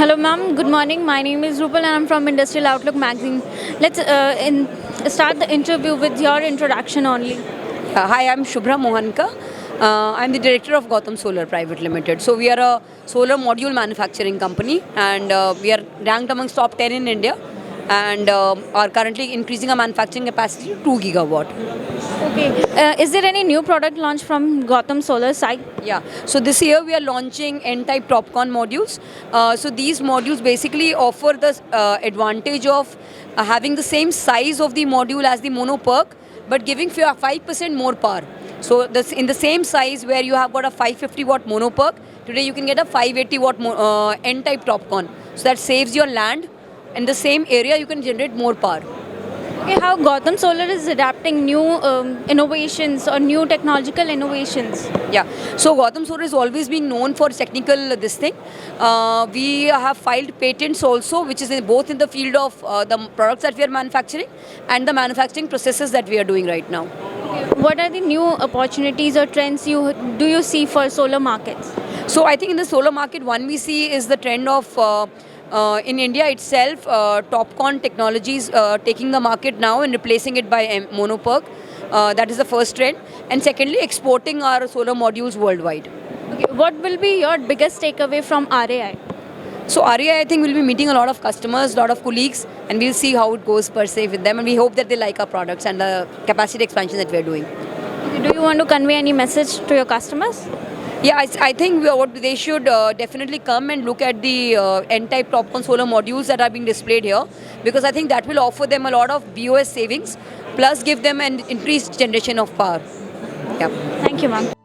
Hello, ma'am. Good morning. My name is Rupal and I'm from Industrial Outlook magazine. Let's start the interview with your introduction only. Hi, I'm Shubhra Mohanka. I'm the director of Gautam Solar Pvt Limited. So we are a solar module manufacturing company, and we are ranked amongst top 10 in India, and are currently increasing our manufacturing capacity to 2 gigawatt. Okay. Is there any new product launch from Gautam Solar side? Yeah. So this year we are launching N-type TopCon modules. So these modules basically offer the advantage of having the same size of the module as the mono PERC, but giving 5% more power. So this, in the same size where you have got a 550 watt mono PERC, today you can get a 580 watt N-type TopCon. So that saves your land. In the same area, you can generate more power. Okay, how Gautam Solar is adapting new innovations or new technological innovations? Yeah, so Gautam Solar has always been known for technical this thing. We have filed patents also, which is both in the field of the products that we are manufacturing and the manufacturing processes that we are doing right now. Okay. What are the new opportunities or trends you see for solar markets? So I think in the solar market, one we see is the trend of in India itself, TopCon technologies taking the market now and replacing it by mono PERC. That is the first trend. And secondly, exporting our solar modules worldwide. Okay. What will be your biggest takeaway from RAI? So RAI, I think, will be meeting a lot of customers, a lot of colleagues, and we'll see how it goes per se with them. And we hope that they like our products and the capacity expansion that we're doing. Okay. Do you want to convey any message to your customers? Yeah, I think what they should definitely come and look at the N-type TopCon solar modules that are being displayed here, because I think that will offer them a lot of BOS savings, plus give them an increased generation of power. Yeah. Thank you, ma'am.